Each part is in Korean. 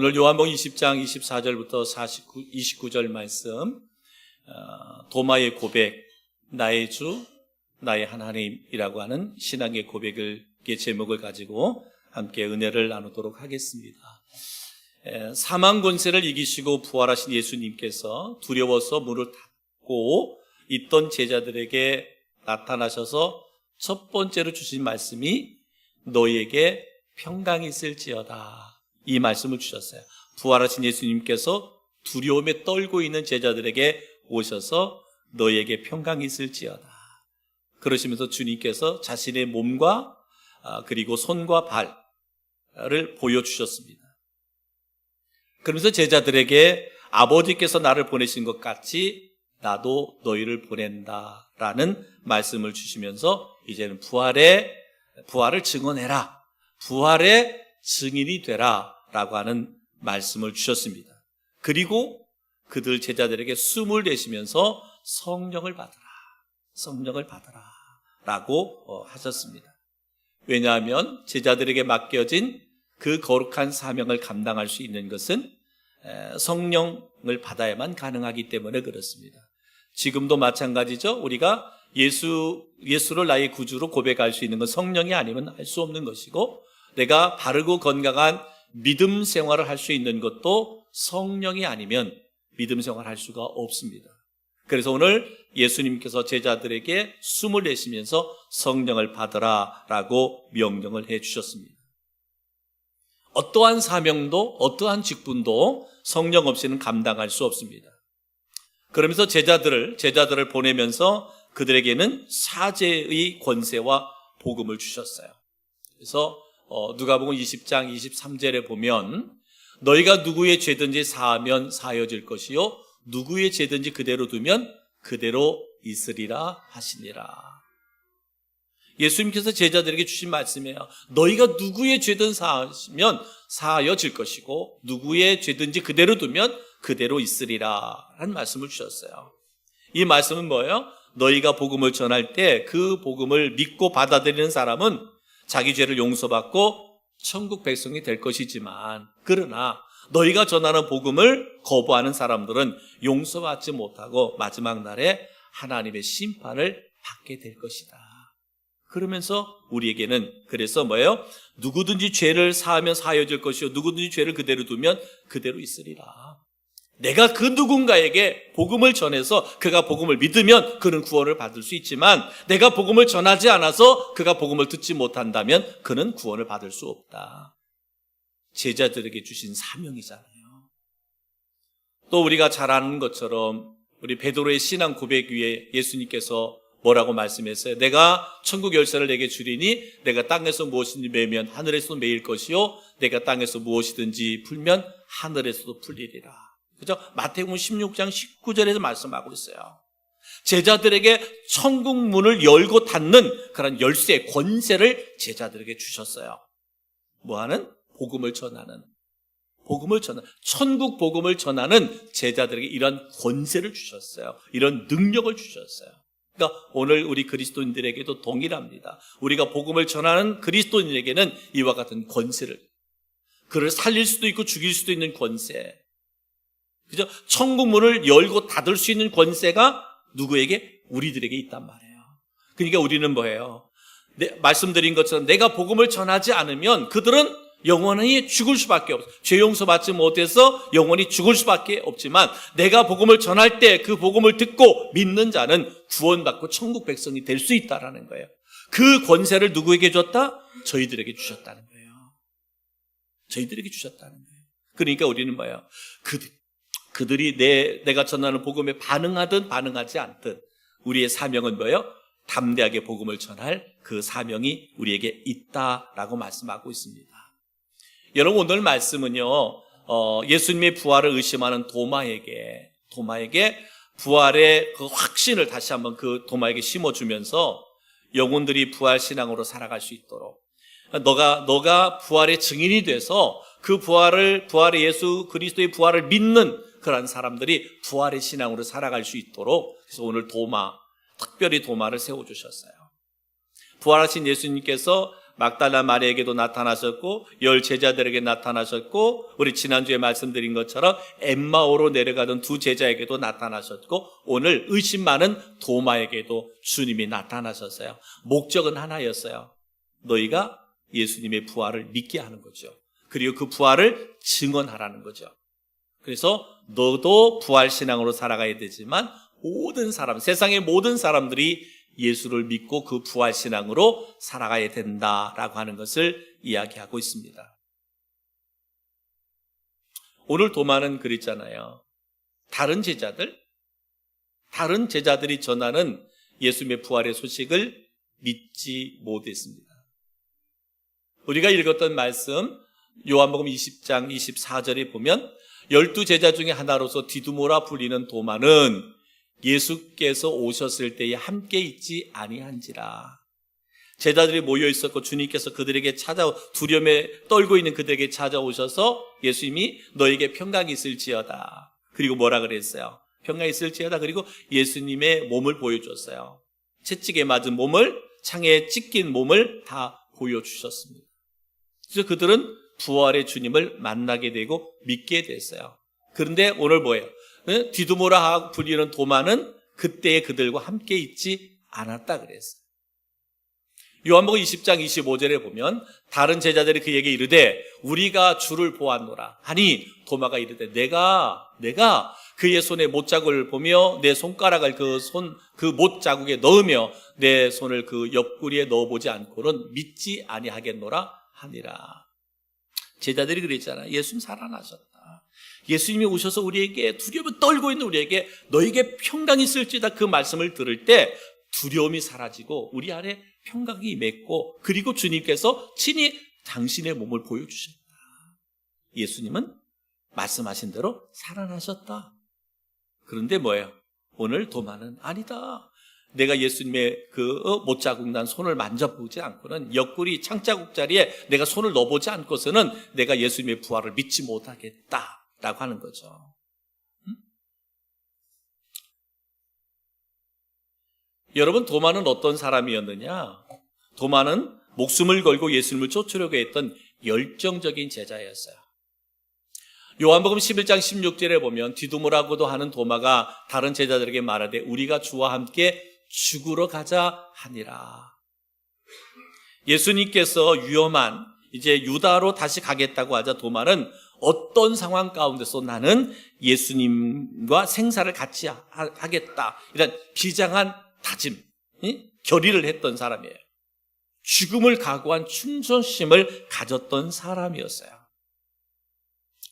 오늘 요한복음 20장 24절부터 29절 말씀, 도마의 고백, 나의 주, 나의 하나님이라고 하는 신앙의 고백의 제목을 가지고 함께 은혜를 나누도록 하겠습니다. 사망 권세를 이기시고 부활하신 예수님께서 두려워서 문을 닫고 있던 제자들에게 나타나셔서 첫 번째로 주신 말씀이 너희에게 평강이 있을지어다, 이 말씀을 주셨어요. 부활하신 예수님께서 두려움에 떨고 있는 제자들에게 오셔서 너희에게 평강이 있을지어다, 그러시면서 주님께서 자신의 몸과 그리고 손과 발을 보여주셨습니다. 그러면서 제자들에게 아버지께서 나를 보내신 것 같이 나도 너희를 보낸다라는 말씀을 주시면서 이제는 부활을 증언해라, 부활의 증인이 되라 라고 하는 말씀을 주셨습니다. 그리고 그들 제자들에게 숨을 내쉬면서 성령을 받으라 라고 하셨습니다. 왜냐하면 제자들에게 맡겨진 그 거룩한 사명을 감당할 수 있는 것은 성령을 받아야만 가능하기 때문에 그렇습니다. 지금도 마찬가지죠. 우리가 예수를 나의 구주로 고백할 수 있는 건 성령이 아니면 할 수 없는 것이고, 내가 바르고 건강한 믿음 생활을 할 수 있는 것도 성령이 아니면 믿음 생활을 할 수가 없습니다. 그래서 오늘 예수님께서 제자들에게 숨을 내쉬면서 성령을 받으라 라고 명령을 해 주셨습니다. 어떠한 사명도 어떠한 직분도 성령 없이는 감당할 수 없습니다. 그러면서 제자들을 보내면서 그들에게는 사제의 권세와 복음을 주셨어요. 그래서 누가복음 20장 23절에 보면 너희가 누구의 죄든지 사하면 사하여질 것이요 누구의 죄든지 그대로 두면 그대로 있으리라 하시니라. 예수님께서 제자들에게 주신 말씀이에요. 너희가 누구의 죄든 사하면 사하여질 것이고 누구의 죄든지 그대로 두면 그대로 있으리라 라는 말씀을 주셨어요. 이 말씀은 뭐예요? 너희가 복음을 전할 때 그 복음을 믿고 받아들이는 사람은 자기 죄를 용서받고 천국 백성이 될 것이지만, 그러나 너희가 전하는 복음을 거부하는 사람들은 용서받지 못하고 마지막 날에 하나님의 심판을 받게 될 것이다. 그러면서 우리에게는 그래서 뭐예요? 누구든지 죄를 사하면 사하여질 것이요 누구든지 죄를 그대로 두면 그대로 있으리라. 내가 그 누군가에게 복음을 전해서 그가 복음을 믿으면 그는 구원을 받을 수 있지만, 내가 복음을 전하지 않아서 그가 복음을 듣지 못한다면 그는 구원을 받을 수 없다. 제자들에게 주신 사명이잖아요. 또 우리가 잘 아는 것처럼 우리 베드로의 신앙 고백 위에 예수님께서 뭐라고 말씀했어요? 내가 천국 열쇠를 내게 주리니 내가 땅에서 무엇이든지 매면 하늘에서도 매일 것이요 내가 땅에서 무엇이든지 풀면 하늘에서도 풀리리라. 그죠? 마태복음 16장 19절에서 말씀하고 있어요. 제자들에게 천국 문을 열고 닫는 그런 열쇠, 권세를 제자들에게 주셨어요. 뭐하는? 복음을 전하는, 천국 복음을 전하는 제자들에게 이런 권세를 주셨어요. 이런 능력을 주셨어요. 그러니까 오늘 우리 그리스도인들에게도 동일합니다. 우리가 복음을 전하는 그리스도인에게는 이와 같은 권세를, 그를 살릴 수도 있고 죽일 수도 있는 권세, 그죠? 천국 문을 열고 닫을 수 있는 권세가 누구에게? 우리들에게 있단 말이에요. 그러니까 우리는 뭐예요? 말씀드린 것처럼 내가 복음을 전하지 않으면 그들은 영원히 죽을 수밖에 없어요. 죄 용서받지 못해서 영원히 죽을 수밖에 없지만, 내가 복음을 전할 때 그 복음을 듣고 믿는 자는 구원받고 천국 백성이 될 수 있다라는 거예요. 그 권세를 누구에게 줬다? 저희들에게 주셨다는 거예요. 저희들에게 주셨다는 거예요. 그러니까 우리는 뭐예요? 그들이 내가 전하는 복음에 반응하든 반응하지 않든 우리의 사명은 뭐예요? 담대하게 복음을 전할 그 사명이 우리에게 있다라고 말씀하고 있습니다. 여러분, 오늘 말씀은요, 예수님의 부활을 의심하는 도마에게 부활의 그 확신을 다시 한번 그 도마에게 심어주면서 영혼들이 부활 신앙으로 살아갈 수 있도록, 너가 부활의 증인이 돼서 그 부활의 예수 그리스도의 부활을 믿는 그런 사람들이 부활의 신앙으로 살아갈 수 있도록, 그래서 오늘 특별히 도마를 세워주셨어요. 부활하신 예수님께서 막달라 마리아에게도 나타나셨고 10 제자들에게 나타나셨고 우리 지난주에 말씀드린 것처럼 엠마오로 내려가던 2 제자에게도 나타나셨고 오늘 의심 많은 도마에게도 주님이 나타나셨어요. 목적은 하나였어요. 너희가 예수님의 부활을 믿게 하는 거죠. 그리고 그 부활을 증언하라는 거죠. 그래서 너도 부활신앙으로 살아가야 되지만 모든 사람, 세상의 모든 사람들이 예수를 믿고 그 부활신앙으로 살아가야 된다라고 하는 것을 이야기하고 있습니다. 오늘 도마는 그랬잖아요. 다른 제자들이 전하는 예수님의 부활의 소식을 믿지 못했습니다. 우리가 읽었던 말씀 요한복음 20장 24절에 보면 12 제자 중에 하나로서 디두모라 불리는 도마는 예수께서 오셨을 때에 함께 있지 아니한지라. 제자들이 모여 있었고 주님께서 그들에게 두려움에 떨고 있는 그들에게 찾아오셔서 예수님이 너에게 평강이 있을지어다. 그리고 뭐라 그랬어요? 평강이 있을지어다. 그리고 예수님의 몸을 보여줬어요. 채찍에 맞은 몸을, 창에 찢긴 몸을 다 보여주셨습니다. 그래서 그들은 부활의 주님을 만나게 되고 믿게 됐어요. 그런데 오늘 뭐예요? 디두모라 불리는 도마는 그때의 그들과 함께 있지 않았다 그랬어요. 요한복음 20장 25절에 보면 다른 제자들이 그에게 이르되 우리가 주를 보았노라 하니 도마가 이르되 내가 그의 손에 못자국을 보며 내 손가락을 그 못자국에 넣으며 내 손을 그 옆구리에 넣어보지 않고는 믿지 아니하겠노라 하니라. 제자들이 그랬잖아. 예수님 살아나셨다. 예수님이 오셔서 우리에게 두려움을 떨고 있는 우리에게 너에게 평강이 있을지다 그 말씀을 들을 때 두려움이 사라지고 우리 안에 평강이 임했고 그리고 주님께서 친히 당신의 몸을 보여주셨다. 예수님은 말씀하신 대로 살아나셨다. 그런데 뭐예요? 오늘 도마는 아니다. 내가 예수님의 못자국 난 손을 만져보지 않고는 옆구리 창자국 자리에 내가 손을 넣어보지 않고서는 내가 예수님의 부활을 믿지 못하겠다라고 하는 거죠. 여러분, 도마는 어떤 사람이었느냐? 도마는 목숨을 걸고 예수님을 쫓으려고 했던 열정적인 제자였어요. 요한복음 11장 16절에 보면 디두모라고도 하는 도마가 다른 제자들에게 말하되 우리가 주와 함께 죽으러 가자 하니라. 예수님께서 위험한 이제 유다로 다시 가겠다고 하자 도마는 어떤 상황 가운데서 나는 예수님과 생사를 같이 하겠다 이런 비장한 다짐, 결의를 했던 사람이에요. 죽음을 각오한 충성심을 가졌던 사람이었어요.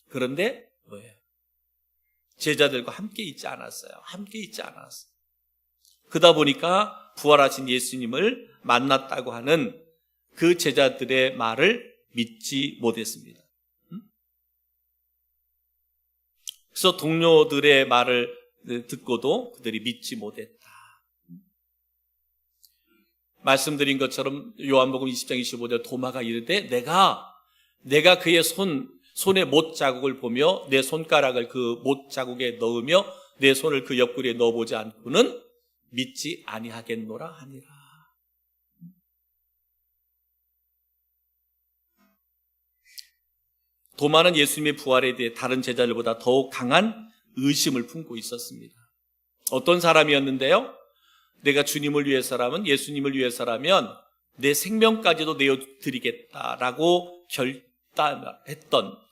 그런데 뭐예요? 제자들과 함께 있지 않았어요. 함께 있지 않았어요. 그러다 보니까 부활하신 예수님을 만났다고 하는 그 제자들의 말을 믿지 못했습니다. 그래서 동료들의 말을 듣고도 그들이 믿지 못했다. 말씀드린 것처럼 요한복음 20장 25절 도마가 이르되 내가 그의 손에 못자국을 보며 내 손가락을 그 못자국에 넣으며 내 손을 그 옆구리에 넣어보지 않고는 믿지 아니하겠노라 하니라. 도마는 예수님의 부활에 대해 다른 제자들보다 더욱 강한 의심을 품고 있었습니다. 어떤 사람이었는데요? 내가 주님을 위해서라면, 예수님을 위해서라면 내 생명까지도 내어드리겠다라고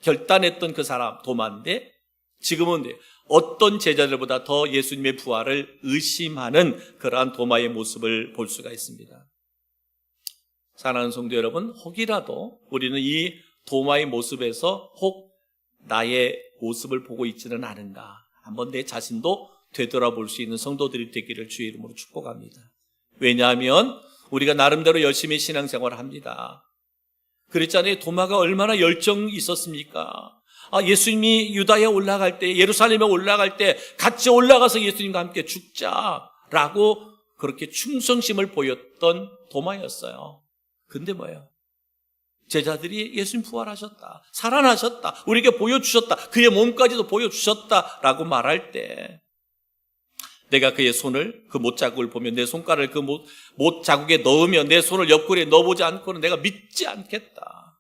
결단했던 그 사람 도마인데 지금은 어떤 제자들보다 더 예수님의 부활을 의심하는 그러한 도마의 모습을 볼 수가 있습니다. 사랑하는 성도 여러분, 혹이라도 우리는 이 도마의 모습에서 혹 나의 모습을 보고 있지는 않은가 한번 내 자신도 되돌아볼 수 있는 성도들이 되기를 주의 이름으로 축복합니다. 왜냐하면 우리가 나름대로 열심히 신앙생활을 합니다. 그랬잖아요. 도마가 얼마나 열정이 있었습니까? 예수님이 유다에 올라갈 때, 예루살렘에 올라갈 때 같이 올라가서 예수님과 함께 죽자라고 그렇게 충성심을 보였던 도마였어요. 근데 뭐예요? 제자들이 예수님 부활하셨다, 살아나셨다, 우리에게 보여주셨다, 그의 몸까지도 보여주셨다라고 말할 때 내가 그의 손을, 그 못자국을 보면 내 손가락을 그 못자국에 넣으며 내 손을 옆구리에 넣어보지 않고는 내가 믿지 않겠다.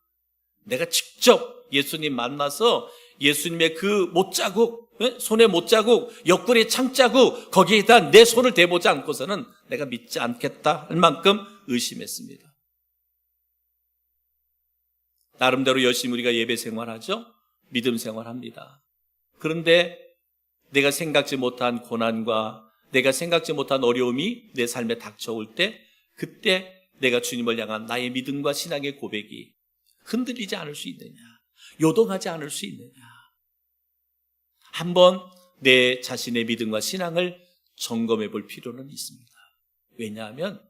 내가 직접 예수님 만나서 예수님의 그 못자국, 손의 못자국, 옆구리의 창자국, 거기에다 내 손을 대보지 않고서는 내가 믿지 않겠다 할 만큼 의심했습니다. 나름대로 열심히 우리가 예배 생활하죠. 믿음 생활합니다. 그런데 내가 생각지 못한 고난과 내가 생각지 못한 어려움이 내 삶에 닥쳐올 때, 그때 내가 주님을 향한 나의 믿음과 신앙의 고백이 흔들리지 않을 수 있느냐, 요동하지 않을 수 있느냐, 한번 내 자신의 믿음과 신앙을 점검해 볼 필요는 있습니다. 왜냐하면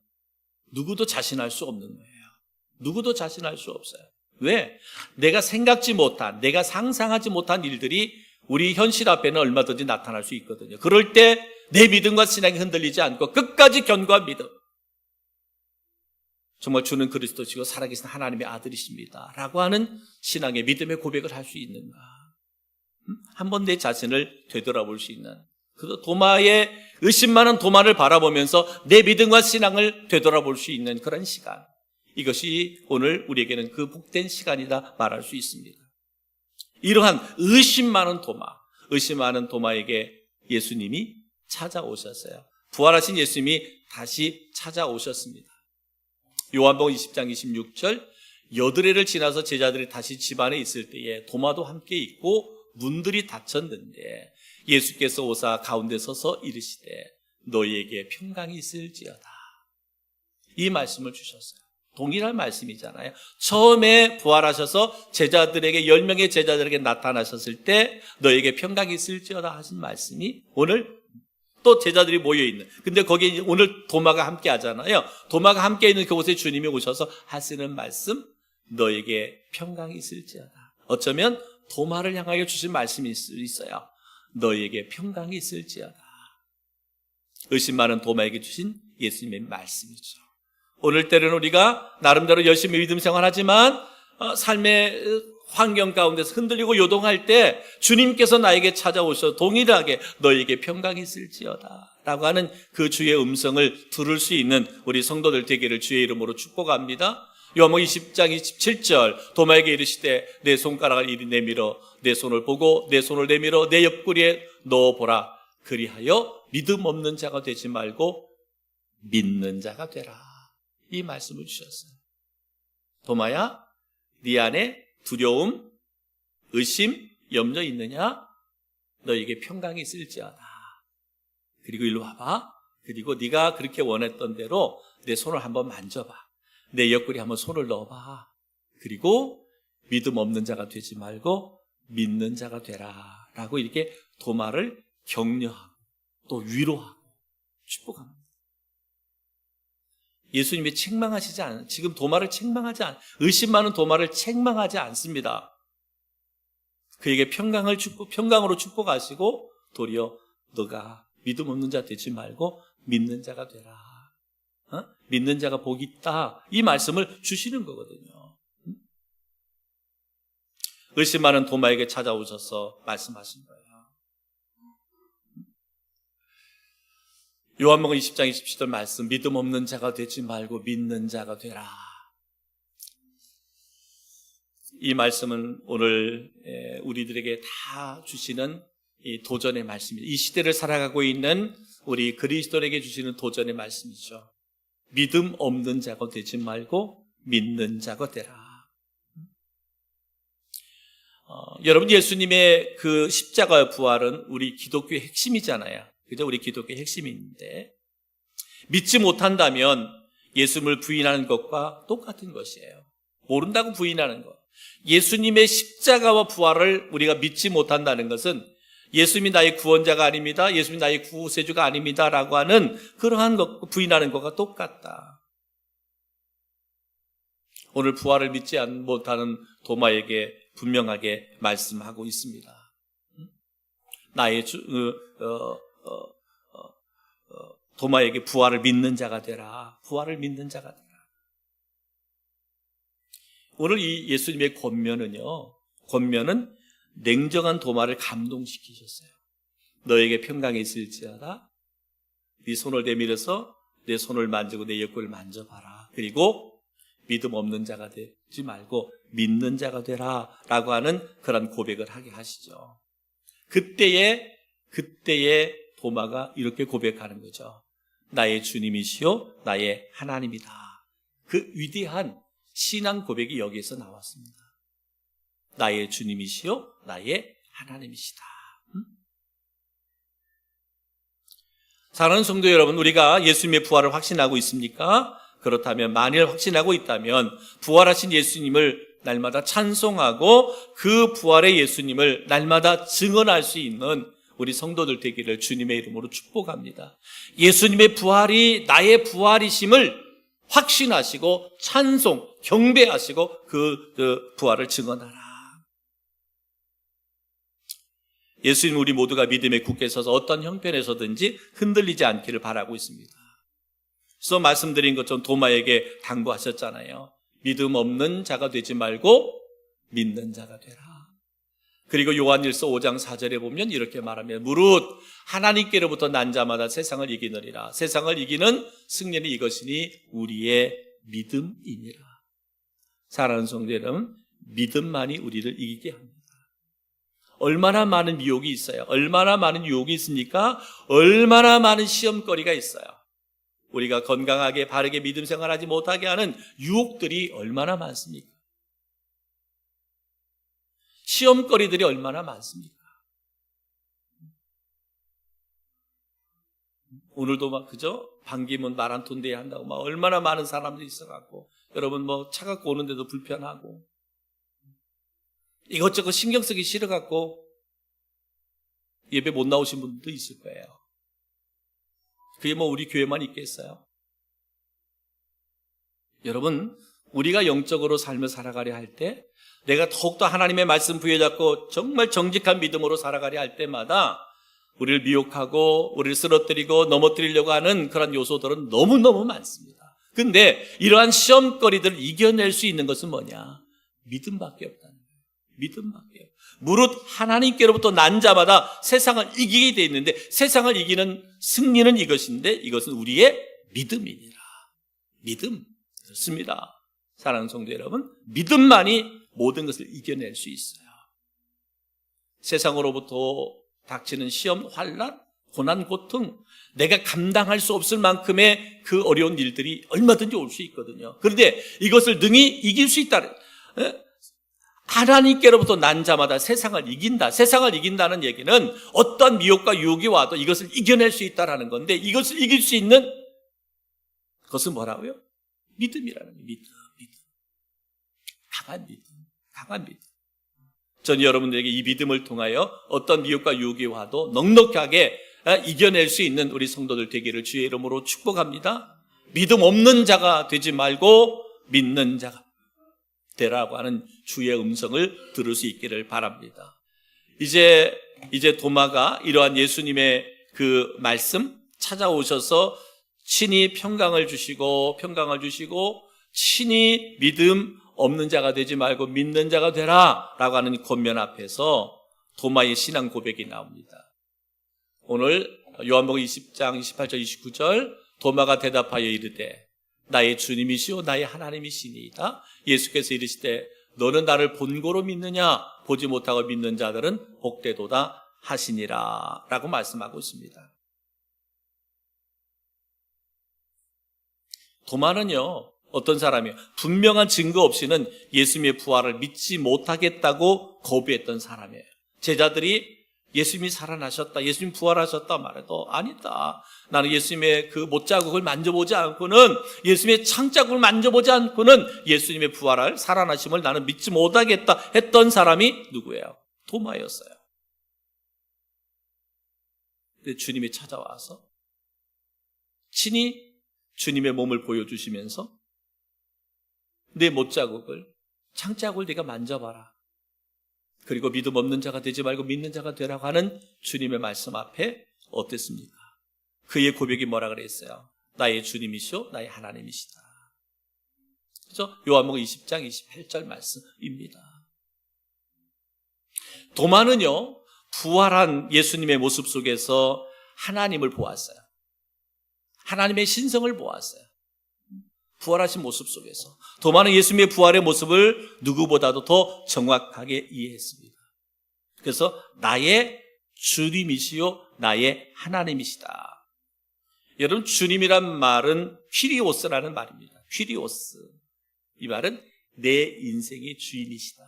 누구도 자신할 수 없는 거예요. 누구도 자신할 수 없어요. 왜? 내가 생각지 못한, 내가 상상하지 못한 일들이 우리 현실 앞에는 얼마든지 나타날 수 있거든요. 그럴 때 내 믿음과 신앙이 흔들리지 않고 끝까지 견고한 믿음, 정말 주는 그리스도시고 살아계신 하나님의 아들이십니다 라고 하는 신앙의 믿음의 고백을 할 수 있는가, 한번 내 자신을 되돌아볼 수 있는, 그 도마의 의심 많은 도마를 바라보면서 내 믿음과 신앙을 되돌아볼 수 있는 그런 시간, 이것이 오늘 우리에게는 그 복된 시간이다 말할 수 있습니다. 이러한 의심 많은 도마에게 예수님이 찾아오셨어요. 부활하신 예수님이 다시 찾아오셨습니다. 요한복음 20장 26절, 여드레를 지나서 제자들이 다시 집안에 있을 때에 도마도 함께 있고 문들이 닫혔는데 예수께서 오사 가운데 서서 이르시되 너희에게 평강이 있을지어다. 이 말씀을 주셨어요. 동일한 말씀이잖아요. 처음에 부활하셔서 제자들에게, 10명의 제자들에게 나타나셨을 때 너희에게 평강이 있을지어다 하신 말씀이 오늘 또 제자들이 모여있는, 근데 거기에 오늘 도마가 함께 하잖아요. 도마가 함께 있는 그곳에 주님이 오셔서 하시는 말씀, 너에게 평강이 있을지어다. 어쩌면 도마를 향하여 주신 말씀일 수 있어요. 너에게 평강이 있을지어다. 의심 많은 도마에게 주신 예수님의 말씀이죠. 오늘 때는 우리가 나름대로 열심히 믿음 생활하지만 삶의 환경 가운데서 흔들리고 요동할 때 주님께서 나에게 찾아오셔서 동일하게 너에게 평강이 있을지어다 라고 하는 그 주의 음성을 들을 수 있는 우리 성도들 되기를 주의 이름으로 축복합니다. 요한복음 20장 27절, 도마에게 이르시되 내 손가락을 이리 내밀어 내 손을 보고 내 손을 내밀어 내 옆구리에 넣어보라. 그리하여 믿음 없는 자가 되지 말고 믿는 자가 되라. 이 말씀을 주셨어요. 도마야, 네 안에 두려움, 의심, 염려 있느냐? 너에게 평강이 있을지어다. 그리고 일로 와봐. 그리고 네가 그렇게 원했던 대로 내 손을 한번 만져봐. 내 옆구리 한번 손을 넣어봐. 그리고 믿음 없는 자가 되지 말고 믿는 자가 되라 라고 이렇게 도마를 격려하고 또 위로하고 축복합니다. 예수님이 책망하시지 않아요. 지금 도마를 책망하지 않아요. 의심 많은 도마를 책망하지 않습니다. 그에게 평강으로 축복하시고 도리어 너가 믿음 없는 자 되지 말고 믿는 자가 되라. 믿는 자가 복이 있다. 이 말씀을 주시는 거거든요. 의심 많은 도마에게 찾아오셔서 말씀하신 거예요. 요한복음 20장 27절 말씀, 믿음 없는 자가 되지 말고 믿는 자가 되라. 이 말씀은 오늘 우리들에게 다 주시는 이 도전의 말씀입니다. 이 시대를 살아가고 있는 우리 그리스도인에게 주시는 도전의 말씀이죠. 믿음 없는 자가 되지 말고 믿는 자가 되라. 여러분, 예수님의 그 십자가의 부활은 우리 기독교의 핵심이잖아요. 그죠? 우리 기독교의 핵심인데 믿지 못한다면 예수님을 부인하는 것과 똑같은 것이에요. 모른다고 부인하는 것. 예수님의 십자가와 부활을 우리가 믿지 못한다는 것은 예수님이 나의 구원자가 아닙니다, 예수님이 나의 구세주가 아닙니다 라고 하는 그러한 것, 부인하는 것과 똑같다. 오늘 부활을 믿지 못하는 도마에게 분명하게 말씀하고 있습니다. 나의 도마에게 부활을 믿는 자가 되라. 부활을 믿는 자가 되라. 오늘 이 예수님의 권면은 냉정한 도마를 감동시키셨어요. 너에게 평강이 있을지어다. 네 손을 내밀어서 내 손을 만지고 내 옆구리를 만져봐라. 그리고 믿음 없는 자가 되지 말고 믿는 자가 되라 라고 하는 그런 고백을 하게 하시죠. 그때에 도마가 이렇게 고백하는 거죠. 나의 주님이시요 나의 하나님이다. 그 위대한 신앙 고백이 여기에서 나왔습니다. 나의 주님이시요 나의 하나님이시다. 사랑하는 성도 여러분, 우리가 예수님의 부활을 확신하고 있습니까? 그렇다면 만일 확신하고 있다면 부활하신 예수님을 날마다 찬송하고 그 부활의 예수님을 날마다 증언할 수 있는 우리 성도들 되기를 주님의 이름으로 축복합니다. 예수님의 부활이 나의 부활이심을 확신하시고 찬송, 경배하시고 그 부활을 증언하라. 예수님 우리 모두가 믿음에 굳게 서서 어떤 형편에서든지 흔들리지 않기를 바라고 있습니다. 그래서 말씀드린 것처럼 도마에게 당부하셨잖아요. 믿음 없는 자가 되지 말고 믿는 자가 되라. 그리고 요한일서 5장 4절에 보면 이렇게 말하면 무릇 하나님께로부터 난 자마다 세상을 이기느니라. 세상을 이기는 승리는 이것이니 우리의 믿음이니라. 사랑하는 성도 여러분, 믿음만이 우리를 이기게 합니다. 얼마나 많은 유혹이 있어요. 얼마나 많은 유혹이 있습니까? 얼마나 많은 시험거리가 있어요. 우리가 건강하게 바르게 믿음 생활하지 못하게 하는 유혹들이 얼마나 많습니까? 시험거리들이 얼마나 많습니까? 오늘도 막 그죠? 반기문 마라톤 대회 한다고 막 얼마나 많은 사람들이 있어갖고 여러분 뭐 차 갖고 오는데도 불편하고 이것저것 신경 쓰기 싫어갖고 예배 못 나오신 분들도 있을 거예요. 그게 뭐 우리 교회만 있겠어요? 여러분, 우리가 영적으로 삶을 살아가려 할 때 내가 더욱더 하나님의 말씀 부여잡고 정말 정직한 믿음으로 살아가려 할 때마다 우리를 미혹하고 우리를 쓰러뜨리고 넘어뜨리려고 하는 그런 요소들은 너무너무 많습니다. 근데 이러한 시험거리들을 이겨낼 수 있는 것은 뭐냐? 믿음밖에 없다는 거예요. 믿음밖에. 무릇 하나님께로부터 난 자마다 세상을 이기게 돼 있는데 세상을 이기는 승리는 이것인데 이것은 우리의 믿음이니라. 믿음. 그렇습니다. 사랑하는 성도 여러분, 믿음만이 모든 것을 이겨낼 수 있어요. 세상으로부터 닥치는 시험, 환난, 고난, 고통, 내가 감당할 수 없을 만큼의 그 어려운 일들이 얼마든지 올 수 있거든요. 그런데 이것을 능히 이길 수 있다. 하나님께로부터 난 자마다 세상을 이긴다. 세상을 이긴다는 얘기는 어떤 미혹과 유혹이 와도 이것을 이겨낼 수 있다는 건데 이것을 이길 수 있는 그것은 뭐라고요? 믿음이라는 거예요. 믿음. 강한 믿음. 강한 믿음. 전 여러분들에게 이 믿음을 통하여 어떤 미혹과 유혹이 와도 넉넉하게 이겨낼 수 있는 우리 성도들 되기를 주의 이름으로 축복합니다. 믿음 없는 자가 되지 말고 믿는 자가 되라고 하는 주의 음성을 들을 수 있기를 바랍니다. 이제 도마가 이러한 예수님의 그 말씀 찾아오셔서 친히 평강을 주시고 친히 믿음 없는 자가 되지 말고 믿는 자가 되라 라고 하는 권면 앞에서 도마의 신앙 고백이 나옵니다. 오늘 요한복음 20장 28절 29절 도마가 대답하여 이르되 나의 주님이시오 나의 하나님이시니이다. 예수께서 이르시되 너는 나를 본고로 믿느냐 보지 못하고 믿는 자들은 복되도다 하시니라 라고 말씀하고 있습니다. 도마는요 어떤 사람이요 분명한 증거 없이는 예수님의 부활을 믿지 못하겠다고 거부했던 사람이에요. 제자들이 예수님이 살아나셨다, 예수님 부활하셨다 말해도 아니다. 나는 예수님의 그 못자국을 만져보지 않고는 예수님의 창자국을 만져보지 않고는 예수님의 부활을 살아나심을 나는 믿지 못하겠다 했던 사람이 누구예요? 도마였어요. 근데 주님이 찾아와서 친히 주님의 몸을 보여주시면서 내 못자국을 창자국을 네가 만져봐라. 그리고 믿음 없는 자가 되지 말고 믿는 자가 되라고 하는 주님의 말씀 앞에 어땠습니까? 그의 고백이 뭐라 그랬어요? 나의 주님이시오 나의 하나님이시다. 그렇죠? 요한복음 20장 28절 말씀입니다. 도마는요 부활한 예수님의 모습 속에서 하나님을 보았어요. 하나님의 신성을 보았어요. 부활하신 모습 속에서. 도마는 예수님의 부활의 모습을 누구보다도 더 정확하게 이해했습니다. 그래서 나의 주님이시요 나의 하나님이시다. 여러분, 주님이란 말은 퀴리오스라는 말입니다. 퀴리오스. 이 말은 내 인생의 주인이시다.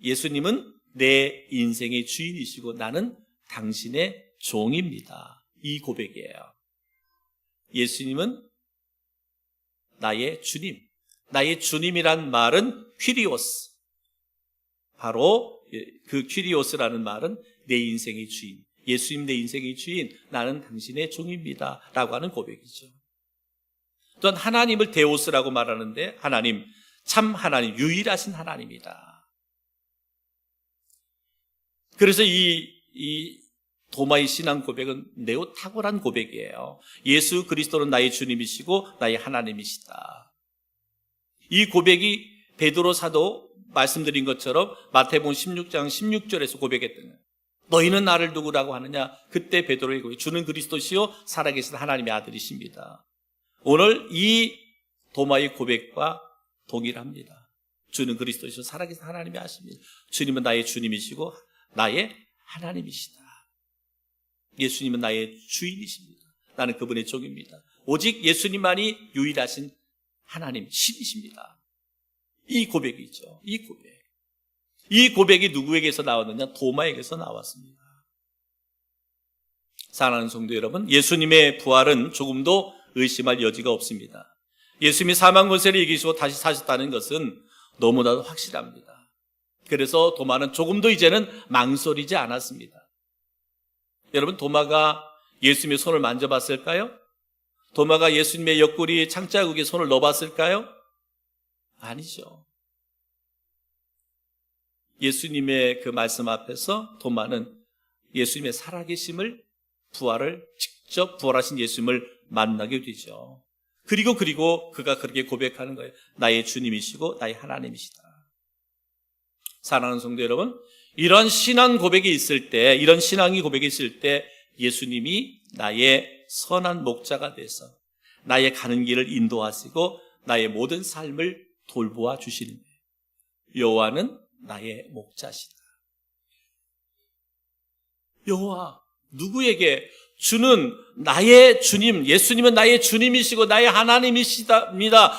예수님은 내 인생의 주인이시고 나는 당신의 종입니다. 이 고백이에요. 예수님은 나의 주님. 나의 주님이란 말은 퀴리오스. 바로 그 퀴리오스라는 말은 내 인생의 주인. 예수님 내 인생의 주인, 나는 당신의 종입니다. 라고 하는 고백이죠. 또한 하나님을 데오스라고 말하는데 하나님, 참 하나님, 유일하신 하나님이다. 그래서 이 도마의 신앙 고백은 매우 탁월한 고백이에요. 예수 그리스도는 나의 주님이시고 나의 하나님이시다. 이 고백이 베드로 사도 말씀드린 것처럼 마태복음 16장 16절에서 고백했던 거예요. 너희는 나를 누구라고 하느냐? 그때 베드로의 고백, 주는 그리스도시요 살아계신 하나님의 아들이십니다. 오늘 이 도마의 고백과 동일합니다. 주는 그리스도시요 살아계신 하나님의 아십니다. 주님은 나의 주님이시고 나의 하나님이시다. 예수님은 나의 주인이십니다. 나는 그분의 종입니다. 오직 예수님만이 유일하신 하나님, 신이십니다. 이 고백이죠. 이 고백. 이 고백이 누구에게서 나왔느냐? 도마에게서 나왔습니다. 사랑하는 성도 여러분, 예수님의 부활은 조금도 의심할 여지가 없습니다. 예수님이 사망 권세를 이기시고 다시 사셨다는 것은 너무나도 확실합니다. 그래서 도마는 조금도 이제는 망설이지 않았습니다. 여러분, 도마가 예수님의 손을 만져봤을까요? 도마가 예수님의 옆구리 창자국에 손을 넣어봤을까요? 아니죠. 예수님의 그 말씀 앞에서 도마는 예수님의 살아계심을, 부활을, 직접 부활하신 예수님을 만나게 되죠. 그리고 그가 그렇게 고백하는 거예요. 나의 주님이시고 나의 하나님이시다. 사랑하는 성도 여러분, 이런 신앙 고백이 있을 때, 이런 신앙이 고백이 있을 때 예수님이 나의 선한 목자가 돼서 나의 가는 길을 인도하시고 나의 모든 삶을 돌보아 주시는 거예요. 여호와는 나의 목자시다. 여호와, 누구에게? 주는 나의 주님, 예수님은 나의 주님이시고 나의 하나님이시다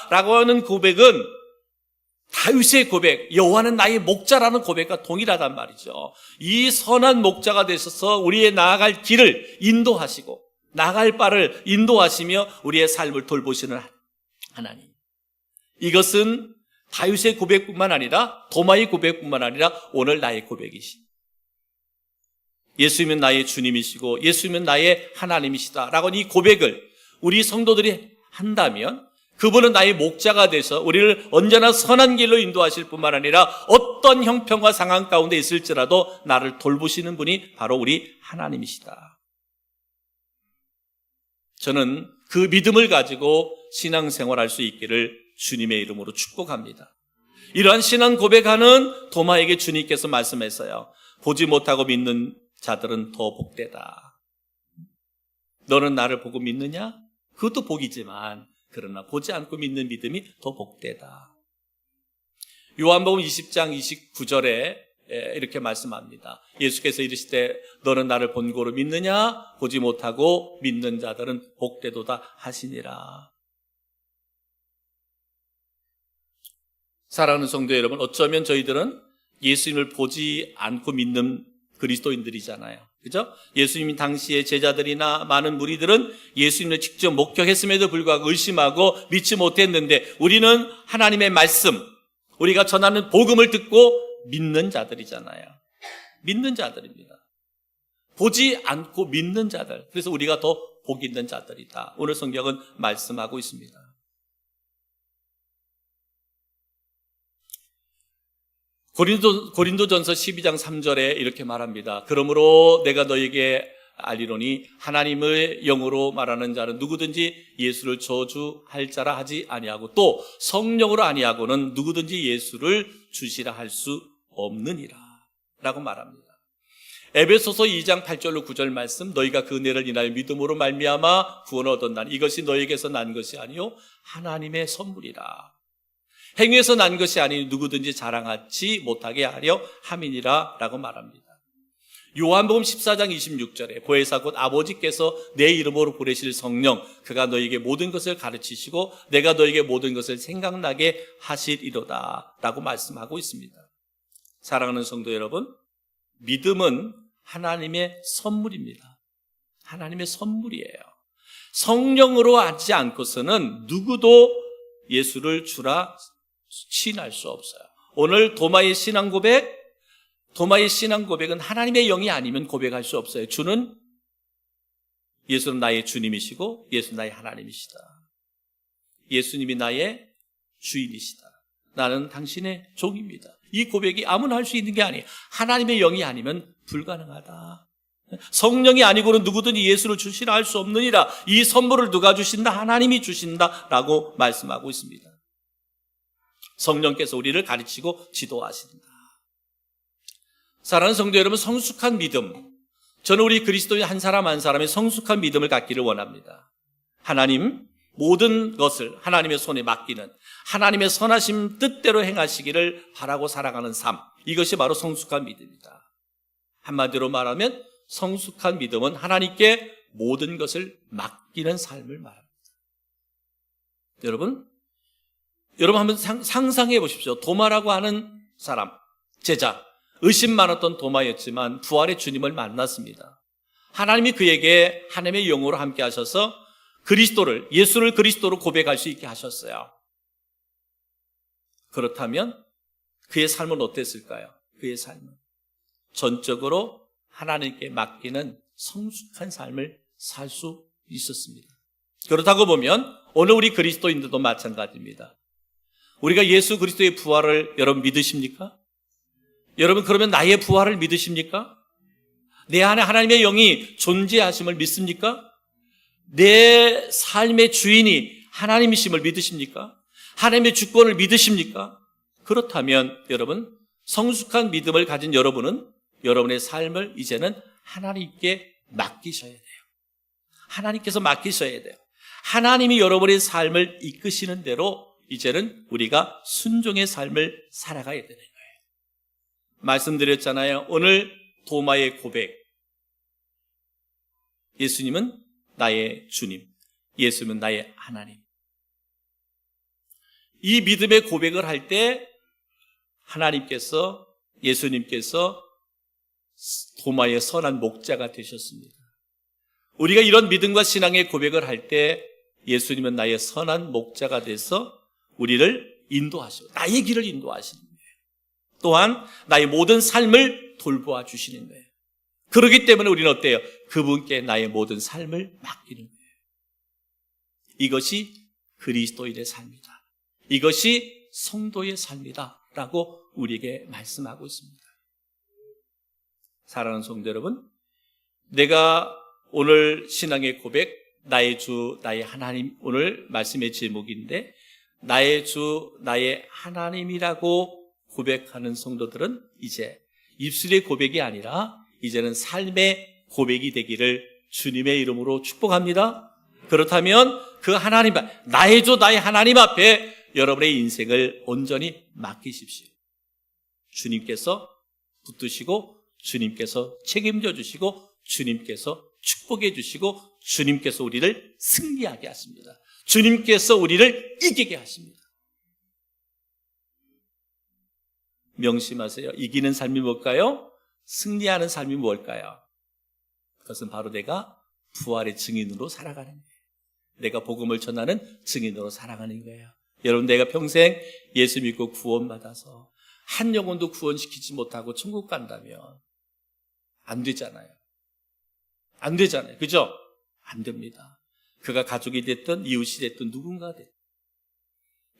라고 하는 고백은 다윗의 고백, 여호와는 나의 목자라는 고백과 동일하단 말이죠. 이 선한 목자가 되셔서 우리의 나아갈 길을 인도하시고 나아갈 바를 인도하시며 우리의 삶을 돌보시는 하나님. 이것은 다윗의 고백뿐만 아니라 도마의 고백뿐만 아니라 오늘 나의 고백이신, 예수님은 나의 주님이시고 예수님은 나의 하나님이시다 라고 이 고백을 우리 성도들이 한다면 그분은 나의 목자가 돼서 우리를 언제나 선한 길로 인도하실 뿐만 아니라 어떤 형편과 상황 가운데 있을지라도 나를 돌보시는 분이 바로 우리 하나님이시다. 저는 그 믿음을 가지고 신앙생활할 수 있기를 주님의 이름으로 축복합니다. 이러한 신앙 고백하는 도마에게 주님께서 말씀했어요. 보지 못하고 믿는 자들은 더 복되다. 너는 나를 보고 믿느냐? 그것도 복이지만 그러나 보지 않고 믿는 믿음이 더 복되다. 요한복음 20장 29절에 이렇게 말씀합니다. 예수께서 이르시되 너는 나를 본고로 믿느냐? 보지 못하고 믿는 자들은 복되도다 하시니라. 사랑하는 성도 여러분, 어쩌면 저희들은 예수님을 보지 않고 믿는 그리스도인들이잖아요. 그죠? 예수님 당시의 제자들이나 많은 무리들은 예수님을 직접 목격했음에도 불구하고 의심하고 믿지 못했는데 우리는 하나님의 말씀, 우리가 전하는 복음을 듣고 믿는 자들이잖아요. 믿는 자들입니다. 보지 않고 믿는 자들. 그래서 우리가 더 복 있는 자들이다. 오늘 성경은 말씀하고 있습니다. 고린도전서 12장 3절에 이렇게 말합니다. 그러므로 내가 너에게 알리노니 하나님의 영으로 말하는 자는 누구든지 예수를 저주할 자라 하지 아니하고 또 성령으로 아니하고는 누구든지 예수를 주시라 할 수 없느니라 라고 말합니다. 에베소서 2장 8절로 9절 말씀, 너희가 그 은혜를 인하여 믿음으로 말미암아 구원을 얻었나니 이것이 너희에게서 난 것이 아니요 하나님의 선물이라. 행위에서 난 것이 아니니 누구든지 자랑하지 못하게 하려 함이니라 라고 말합니다. 요한복음 14장 26절에 보혜사 곧 아버지께서 내 이름으로 보내실 성령 그가 너희에게 모든 것을 가르치시고 내가 너희에게 모든 것을 생각나게 하시리로다 라고 말씀하고 있습니다. 사랑하는 성도 여러분, 믿음은 하나님의 선물입니다. 하나님의 선물이에요. 성령으로 하지 않고서는 누구도 예수를 주라 시인할 수 없어요. 오늘 도마의 신앙 고백은 하나님의 영이 아니면 고백할 수 없어요. 예수는 나의 주님이시고 예수는 나의 하나님이시다. 예수님이 나의 주인이시다. 나는 당신의 종입니다. 이 고백이 아무나 할 수 있는 게 아니에요. 하나님의 영이 아니면 불가능하다. 성령이 아니고는 누구든지 예수를 주시라 할 수 없느니라. 이 선물을 누가 주신다? 하나님이 주신다라고 말씀하고 있습니다. 성령께서 우리를 가르치고 지도하신다. 사랑하는 성도 여러분, 성숙한 믿음. 저는 우리 그리스도인 한 사람 한 사람의 성숙한 믿음을 갖기를 원합니다. 하나님, 모든 것을 하나님의 손에 맡기는 하나님의 선하심 뜻대로 행하시기를 바라고 살아가는 삶. 이것이 바로 성숙한 믿음이다. 한마디로 말하면 성숙한 믿음은 하나님께 모든 것을 맡기는 삶을 말합니다. 여러분 한번 상상해 보십시오. 도마라고 하는 사람, 제자, 의심 많았던 도마였지만 부활의 주님을 만났습니다. 하나님이 그에게 하나님의 영으로 함께 하셔서 예수를 그리스도로 고백할 수 있게 하셨어요. 그렇다면 그의 삶은 어땠을까요? 그의 삶은 전적으로 하나님께 맡기는 성숙한 삶을 살 수 있었습니다. 그렇다고 보면 오늘 우리 그리스도인들도 마찬가지입니다. 우리가 예수 그리스도의 부활을 여러분 믿으십니까? 여러분 그러면 나의 부활을 믿으십니까? 내 안에 하나님의 영이 존재하심을 믿습니까? 내 삶의 주인이 하나님이심을 믿으십니까? 하나님의 주권을 믿으십니까? 그렇다면 여러분, 성숙한 믿음을 가진 여러분은 여러분의 삶을 이제는 하나님께 맡기셔야 돼요. 하나님께서 맡기셔야 돼요. 하나님이 여러분의 삶을 이끄시는 대로 이제는 우리가 순종의 삶을 살아가야 되는 거예요. 말씀드렸잖아요. 오늘 도마의 고백. 예수님은 나의 주님, 예수님은 나의 하나님. 이 믿음의 고백을 할 때 하나님께서, 예수님께서 도마의 선한 목자가 되셨습니다. 우리가 이런 믿음과 신앙의 고백을 할 때 예수님은 나의 선한 목자가 돼서 우리를 인도하시고 나의 길을 인도하시는 거예요. 또한 나의 모든 삶을 돌보아 주시는 거예요. 그렇기 때문에 우리는 어때요? 그분께 나의 모든 삶을 맡기는 거예요. 이것이 그리스도인의 삶이다. 이것이 성도의 삶이다 라고 우리에게 말씀하고 있습니다. 사랑하는 성도 여러분, 내가 오늘 신앙의 고백, 나의 주, 나의 하나님, 오늘 말씀의 제목인데 나의 주, 나의 하나님이라고 고백하는 성도들은 이제 입술의 고백이 아니라 이제는 삶의 고백이 되기를 주님의 이름으로 축복합니다. 그렇다면 그 하나님, 나의 주, 나의 하나님 앞에 여러분의 인생을 온전히 맡기십시오. 주님께서 붙드시고 주님께서 책임져 주시고 주님께서 축복해 주시고 주님께서 우리를 승리하게 하십니다. 주님께서 우리를 이기게 하십니다. 명심하세요. 이기는 삶이 뭘까요? 승리하는 삶이 뭘까요? 그것은 바로 내가 부활의 증인으로 살아가는 거예요. 내가 복음을 전하는 증인으로 살아가는 거예요. 여러분, 내가 평생 예수 믿고 구원받아서 한 영혼도 구원시키지 못하고 천국 간다면 안 되잖아요. 안 되잖아요. 그죠? 안 됩니다. 그가 가족이 됐든 이웃이 됐든 누군가 됐든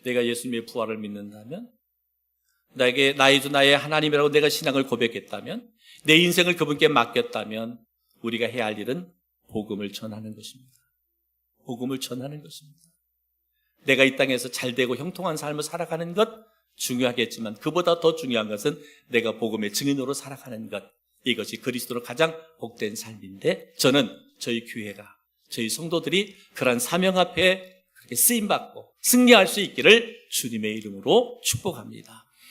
내가 예수님의 부활을 믿는다면, 나에게 나의 주 나의 하나님이라고 내가 신앙을 고백했다면, 내 인생을 그분께 맡겼다면 우리가 해야 할 일은 복음을 전하는 것입니다. 복음을 전하는 것입니다. 내가 이 땅에서 잘되고 형통한 삶을 살아가는 것 중요하겠지만 그보다 더 중요한 것은 내가 복음의 증인으로 살아가는 것, 이것이 그리스도로 가장 복된 삶인데 저는 저희 교회가, 저희 성도들이 그러한 사명 앞에 그렇게 쓰임받고 승리할 수 있기를 주님의 이름으로 축복합니다.